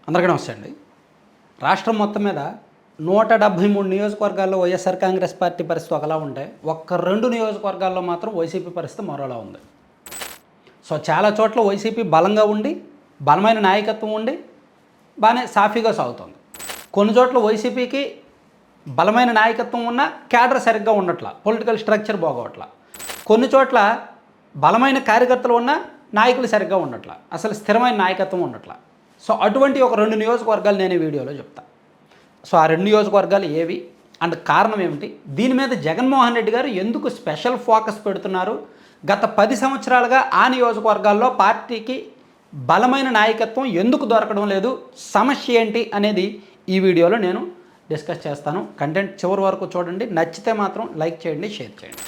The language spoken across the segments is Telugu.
అందరికీ నమస్తే అండి. రాష్ట్రం మొత్తం మీద 173 నియోజకవర్గాల్లో వైఎస్ఆర్ కాంగ్రెస్ పార్టీ పరిస్థితి ఒకలా ఉంటే, ఒక్క 2 నియోజకవర్గాల్లో మాత్రం వైసీపీ పరిస్థితి మరోలా ఉంది. సో చాలా చోట్ల వైసీపీ బలంగా ఉండి, బలమైన నాయకత్వం ఉండి, బాగానే సాఫీగా సాగుతుంది. కొన్ని చోట్ల వైసీపీకి బలమైన నాయకత్వం ఉన్న క్యాడర్ సరిగ్గా ఉండట్లా, పొలిటికల్ స్ట్రక్చర్ బాగోట్లా. కొన్ని చోట్ల బలమైన కార్యకర్తలు ఉన్న నాయకులు సరిగ్గా ఉండట్లా, అసలు స్థిరమైన నాయకత్వం ఉండట్లా. సో అటువంటి ఒక 2 నియోజకవర్గాలు నేను ఈ వీడియోలో చెప్తా. సో ఆ 2 నియోజకవర్గాలు ఏవి అండ్ కారణం ఏమిటి, దీని మీద జగన్మోహన్ రెడ్డి గారు ఎందుకు స్పెషల్ ఫోకస్ పెడుతున్నారు, గత 10 సంవత్సరాలుగా ఆ నియోజకవర్గాల్లో పార్టీకి బలమైన నాయకత్వం ఎందుకు దొరకడం లేదు, సమస్య ఏంటి అనేది ఈ వీడియోలో నేను డిస్కస్ చేస్తాను. కంటెంట్ చివరి వరకు చూడండి, నచ్చితే మాత్రం లైక్ చేయండి, షేర్ చేయండి.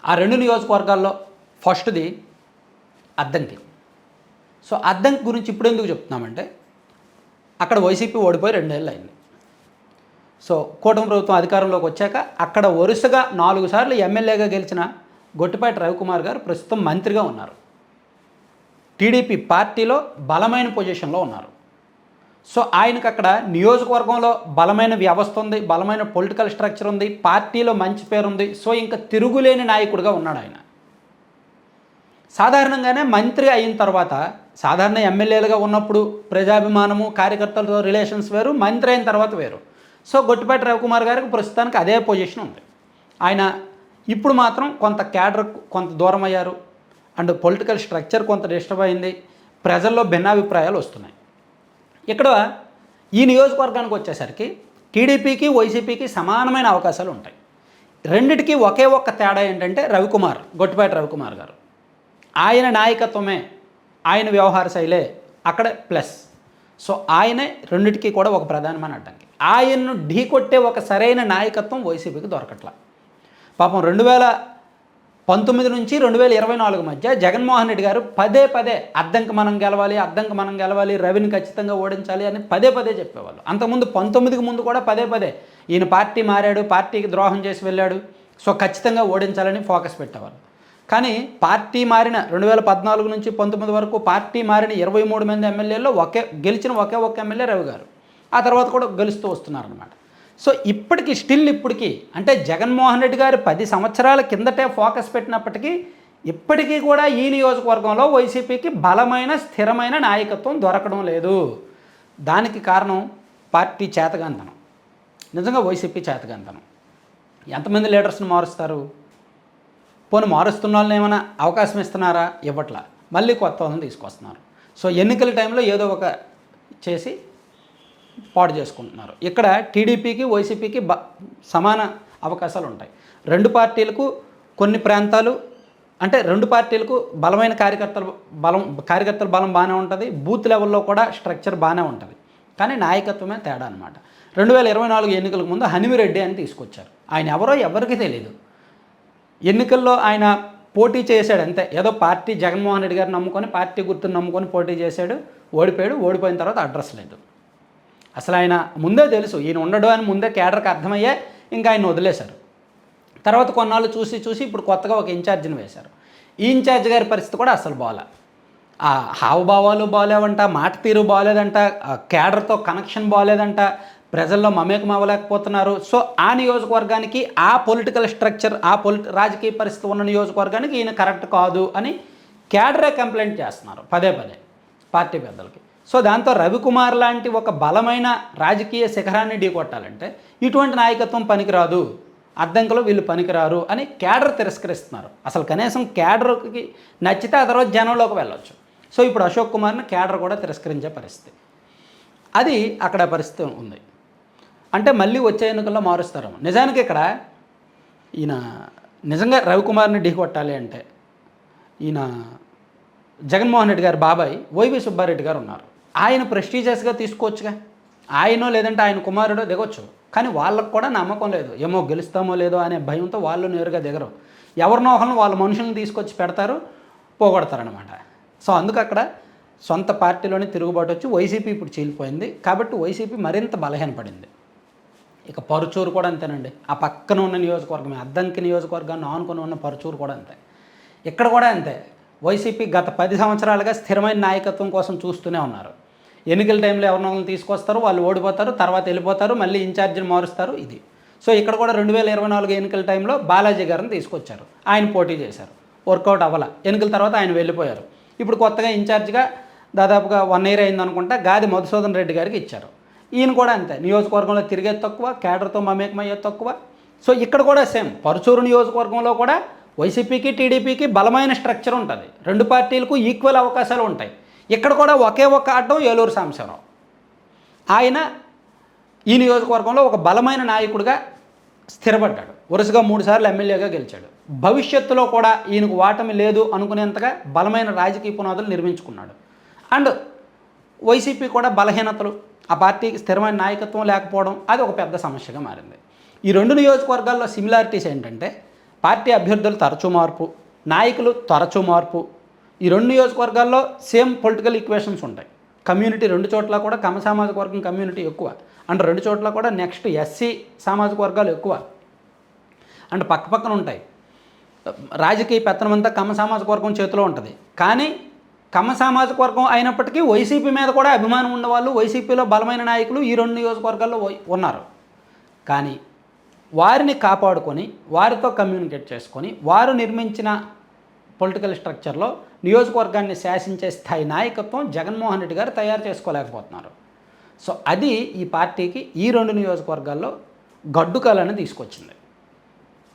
ఆ 2 నియోజకవర్గాల్లో ఫస్ట్ది అద్దంకి. సో అద్దంకి గురించి ఇప్పుడు ఎందుకు చెప్తున్నామంటే, అక్కడ వైసీపీ ఓడిపోయి 2 ఏళ్ళు అయింది. సో కూటమి ప్రభుత్వం అధికారంలోకి వచ్చాక అక్కడ వరుసగా 4 సార్లు ఎమ్మెల్యేగా గెలిచిన గొట్టిపాటి రవికుమార్ గారు ప్రస్తుతం మంత్రిగా ఉన్నారు. టీడీపీ పార్టీలో బలమైన పొజిషన్లో ఉన్నారు. సో ఆయనకు అక్కడ నియోజకవర్గంలో బలమైన వ్యవస్థ ఉంది, బలమైన పొలిటికల్ స్ట్రక్చర్ ఉంది, పార్టీలో మంచి పేరుంది. సో ఇంకా తిరుగులేని నాయకుడిగా ఉన్నాడు ఆయన. సాధారణంగానే మంత్రి అయిన తర్వాత, సాధారణ ఎమ్మెల్యేలుగా ఉన్నప్పుడు ప్రజాభిమానము, కార్యకర్తలతో రిలేషన్స్ వేరు, మంత్రి అయిన తర్వాత వేరు. సో గొట్టిపాటి రవికుమార్ గారికి ప్రస్తుతానికి అదే పొజిషన్ ఉంది. ఆయన ఇప్పుడు మాత్రం కొంత క్యాడర్ కొంత దూరం అయ్యారు అండ్ పొలిటికల్ స్ట్రక్చర్ కొంత డిస్టర్బ్ అయింది, ప్రజల్లో భిన్నాభిప్రాయాలు వస్తున్నాయి. ఇక్కడ ఈ నియోజకవర్గానికి వచ్చేసరికి టీడీపీకి వైసీపీకి సమానమైన అవకాశాలు ఉంటాయి. రెండిటికి ఒకే ఒక్క తేడా ఏంటంటే రవికుమార్, గొట్టిపాటి రవికుమార్ గారు, ఆయన నాయకత్వమే, ఆయన వ్యవహార శైలే అక్కడ ప్లస్. సో ఆయనే రెండిటికి కూడా ఒక ప్రధానమైన అడ్డంకి. ఆయన్ను ఢీకొట్టే ఒక సరైన నాయకత్వం వైసీపీకి దొరకట్ల. పాపం 2019 నుంచి 2024 మధ్య జగన్మోహన్ రెడ్డి గారు పదే అద్దంకి మనం గెలవాలి, రవిని ఖచ్చితంగా ఓడించాలి అని పదే చెప్పేవాళ్ళు. అంతకుముందు 19కి ముందు కూడా పదే ఈయన పార్టీ మారాడు, పార్టీకి ద్రోహం చేసి వెళ్ళాడు, సో ఖచ్చితంగా ఓడించాలని ఫోకస్ పెట్టేవాళ్ళు. కానీ పార్టీ మారిన 2014 నుంచి 19 వరకు పార్టీ మారిన 23 మంది ఎమ్మెల్యేల్లో గెలిచిన ఒకే ఒక్క ఎమ్మెల్యే రవి గారు. ఆ తర్వాత కూడా గెలుస్తూ వస్తున్నారనమాట. సో ఇప్పటికీ అంటే జగన్మోహన్ రెడ్డి గారు 10 సంవత్సరాల కిందటే ఫోకస్ పెట్టినప్పటికీ ఇప్పటికీ కూడా ఈ నియోజకవర్గంలో వైసీపీకి బలమైన స్థిరమైన నాయకత్వం దొరకడం లేదు. దానికి కారణం పార్టీ చేతగాంతనం, నిజంగా వైసీపీ చేతగాంతనం. ఎంతమంది లీడర్స్ని మారుస్తారు? పోనీ మారుస్తున్న వాళ్ళని ఏమైనా అవకాశం ఇస్తున్నారా? ఇవ్వట్లా. మళ్ళీ కొత్త వాళ్ళని తీసుకొస్తున్నారు. సో ఎన్నికల టైంలో ఏదో ఒక చేసి పాడు చేసుకుంటున్నారు. ఇక్కడ టీడీపీకి వైసీపీకి సమాన అవకాశాలు ఉంటాయి. 2 పార్టీలకు కొన్ని ప్రాంతాలు అంటే 2 పార్టీలకు బలమైన కార్యకర్తల బలం బాగానే ఉంటుంది, బూత్ లెవెల్లో కూడా స్ట్రక్చర్ బాగానే ఉంటుంది. కానీ నాయకత్వమే తేడా అనమాట. 2024 ఎన్నికలకు ముందు హనుమిరెడ్డి అని తీసుకొచ్చారు. ఆయన ఎవరో ఎవరికి తెలియదు. ఎన్నికల్లో ఆయన పోటీ చేశాడు అంతే, ఏదో పార్టీ జగన్మోహన్ రెడ్డి గారిని నమ్ముకొని, పార్టీ గుర్తును నమ్ముకొని పోటీ చేశాడు, ఓడిపోయిన తర్వాత అడ్రస్ లేదు. అసలు ఆయన ముందే తెలుసు ఈయన ఉండడు అని ముందే కేడర్కి అర్థమయ్యే ఇంకా ఆయన వదిలేశారు. తర్వాత కొన్నాళ్ళు చూసి ఇప్పుడు కొత్తగా ఒక ఇన్ఛార్జిని వేశారు. ఈ ఇన్ఛార్జ్ గారి పరిస్థితి కూడా అసలు బాలే. ఆ హావభావాలు బాగాలేవంట, మాట తీరు బాగాలేదంట, కేడర్తో కనెక్షన్ బాగాలేదంట, ప్రజల్లో మమేకం అవ్వలేకపోతున్నారు. సో ఆ నియోజకవర్గానికి, ఆ పొలిటికల్ స్ట్రక్చర్, రాజకీయ పరిస్థితి ఉన్న నియోజకవర్గానికి ఈయన కరెక్ట్ కాదు అని క్యాడరే కంప్లైంట్ చేస్తున్నారు పదే పార్టీ పెద్దలకి. సో దాంతో రవికుమార్ లాంటి ఒక బలమైన రాజకీయ శిఖరాన్ని ఢీకొట్టాలంటే ఇటువంటి నాయకత్వం పనికిరాదు, అద్దంకిలో వీళ్ళు పనికిరారు అని క్యాడర్ తిరస్కరిస్తున్నారు. అసలు కనీసం క్యాడర్కి నచ్చితే ఆ తర్వాత జనంలోకి వెళ్ళొచ్చు. సో ఇప్పుడు అశోక్ కుమార్ని క్యాడర్ కూడా తిరస్కరించే పరిస్థితి, అది అక్కడ పరిస్థితి ఉంది. అంటే మళ్ళీ వచ్చే ఎన్నికల్లో మారుస్తారేమో. నిజానికి ఇక్కడ ఈయన నిజంగా రవికుమార్ని ఢీకొట్టాలి అంటే ఈయన జగన్మోహన్ రెడ్డి గారు బాబాయ్ వైవి సుబ్బారెడ్డి గారు ఉన్నారు. ఆయన ప్రెస్టీజియస్గా తీసుకోవచ్చుగా, ఆయనో లేదంటే ఆయన కుమారుడో దిగొచ్చు. కానీ వాళ్ళకు కూడా నమ్మకం లేదు, ఏమో గెలుస్తామో లేదో అనే భయంతో వాళ్ళు నేరుగా దిగరు. ఎవరినో ఒకరిని వాళ్ళ మనుషులను తీసుకొచ్చి పెడతారు, పోగొడతారనమాట. సో అందుకు అక్కడ సొంత పార్టీలోనే తిరుగుబాటు వచ్చి వైసీపీ ఇప్పుడు చీలిపోయింది. కాబట్టి వైసీపీ మరింత బలహీనపడింది. ఇక పరుచూరు కూడా అంతేనండి. ఆ పక్కన ఉన్న నియోజకవర్గమే, అద్దంకి నియోజకవర్గాన్ని ఆనుకొని ఉన్న పరుచూరు కూడా అంతే. ఇక్కడ కూడా అంతే. వైసీపీ గత 10 సంవత్సరాలుగా స్థిరమైన నాయకత్వం కోసం చూస్తూనే ఉన్నారు. ఎన్నికల టైంలో ఎవరినో తీసుకొస్తారు, వాళ్ళు ఓడిపోతారు, తర్వాత వెళ్ళిపోతారు, మళ్ళీ ఇన్ఛార్జిని మారుస్తారు. ఇది సో ఇక్కడ కూడా 2024 ఎన్నికల టైంలో బాలాజీ గారిని తీసుకొచ్చారు, ఆయన పోటీ చేశారు, వర్కౌట్ అవ్వాల. ఎన్నికల తర్వాత ఆయన వెళ్ళిపోయారు. ఇప్పుడు కొత్తగా ఇన్ఛార్జిగా దాదాపుగా 1 year అయింది అనుకుంటా, గాది మధుసూదన్ రెడ్డి గారికి ఇచ్చారు. ఈయన కూడా అంతే, నియోజకవర్గంలో తిరిగేది తక్కువ, కేడర్తో మమేకమయ్యేది తక్కువ. సో ఇక్కడ కూడా సేమ్, పరుచూరు నియోజకవర్గంలో కూడా వైసీపీకి టీడీపీకి బలమైన స్ట్రక్చర్ ఉంటుంది, 2 పార్టీలకు ఈక్వల్ అవకాశాలు ఉంటాయి. ఇక్కడ కూడా ఒకే ఒక అడ్డం ఏలూరు సాంబశివరావు. ఆయన ఈ నియోజకవర్గంలో ఒక బలమైన నాయకుడిగా స్థిరపడ్డాడు, వరుసగా 3 సార్లు ఎమ్మెల్యేగా గెలిచాడు. భవిష్యత్తులో కూడా ఈయనకు వాటమి లేదు అనుకునేంతగా బలమైన రాజకీయ పునాదులు నిర్మించుకున్నాడు. అండ్ వైసీపీ కూడా బలహీనతలు, ఆ పార్టీకి స్థిరమైన నాయకత్వం లేకపోవడం, అది ఒక పెద్ద సమస్యగా మారింది. ఈ 2 నియోజకవర్గాల్లో సిమిలారిటీస్ ఏంటంటే, పార్టీ అభ్యర్థులు తరచూ మార్పు, నాయకులు తరచూ మార్పు. ఈ 2 నియోజకవర్గాల్లో సేమ్ పొలిటికల్ ఈక్వేషన్స్ ఉంటాయి. కమ్యూనిటీ 2 చోట్ల కూడా కమ్మ సామాజిక వర్గం కమ్యూనిటీ ఎక్కువ, అండ్ 2 చోట్ల కూడా నెక్స్ట్ ఎస్సీ సామాజిక వర్గాలు ఎక్కువ, అండ్ పక్కపక్కన ఉంటాయి. రాజకీయ పెత్తనమంతా కమ్మ సామాజిక వర్గం చేతిలో ఉంటుంది. కానీ కమ్మ సామాజిక వర్గం అయినప్పటికీ వైసీపీ మీద కూడా అభిమానం ఉన్నవాళ్ళు, వైసీపీలో బలమైన నాయకులు ఈ 2 నియోజకవర్గాల్లో ఉన్నారు. కానీ వారిని కాపాడుకొని, వారితో కమ్యూనికేట్ చేసుకొని, వారు నిర్మించిన పొలిటికల్ స్ట్రక్చర్లో నియోజకవర్గాన్ని శాసించే స్థాయి నాయకత్వం జగన్మోహన్ రెడ్డి గారు తయారు చేసుకోలేకపోతున్నారు. సో అది ఈ పార్టీకి ఈ 2 నియోజకవర్గాల్లో గడ్డుకాలని తీసుకొచ్చింది.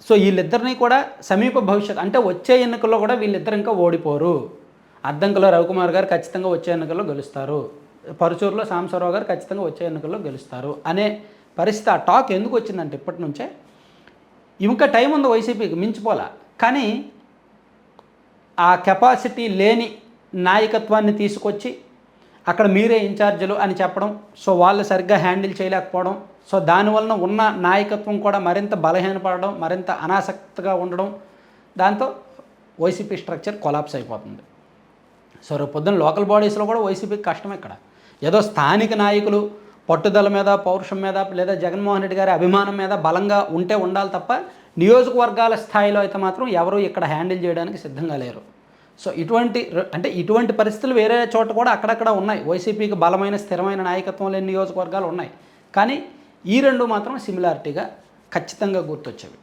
సో వీళ్ళిద్దరినీ కూడా సమీప భవిష్యత్తు, అంటే వచ్చే ఎన్నికల్లో కూడా వీళ్ళిద్దరు ఇంకా ఓడిపోరు. అద్దంకిలో రవికుమార్ గారు ఖచ్చితంగా వచ్చే ఎన్నికల్లో గెలుస్తారు, పరుచూరులో సాంబశివరావు గారు ఖచ్చితంగా వచ్చే ఎన్నికల్లో గెలుస్తారు అనే పరిస్థితి, ఆ టాక్ ఎందుకు వచ్చిందంటే ఇప్పటి నుంచే, ఇంకా టైం ఉంది వైసీపీకి, మించిపోలా. కానీ ఆ కెపాసిటీ లేని నాయకత్వాన్ని తీసుకొచ్చి అక్కడ మీరే ఇన్ఛార్జీలు అని చెప్పడం, సో వాళ్ళు సరిగ్గా హ్యాండిల్ చేయలేకపోవడం, సో దానివలన ఉన్న నాయకత్వం కూడా మరింత బలహీనపడడం, మరింత అనాసక్తిగా ఉండడం, దాంతో వైసీపీ స్ట్రక్చర్ కొలాప్స్ అయిపోతుంది. సో రేపు పొద్దున్న లోకల్ బాడీస్లో కూడా వైసీపీకి కష్టం. ఇక్కడ ఏదో స్థానిక నాయకులు పట్టుదల మీద, పౌరుషం మీద, లేదా జగన్మోహన్ రెడ్డి గారి అభిమానం మీద బలంగా ఉంటే ఉండాలి తప్ప, నియోజకవర్గాల స్థాయిలో అయితే మాత్రం ఎవరు ఇక్కడ హ్యాండిల్ చేయడానికి సిద్ధంగా లేరు. సో ఇటువంటి పరిస్థితులు వేరే చోట కూడా అక్కడక్కడ ఉన్నాయి. వైసీపీకి బలమైన స్థిరమైన నాయకత్వం లేని నియోజకవర్గాలు ఉన్నాయి. కానీ ఈ 2 మాత్రం సిమిలారిటీగా ఖచ్చితంగా గుర్తొచ్చేవి.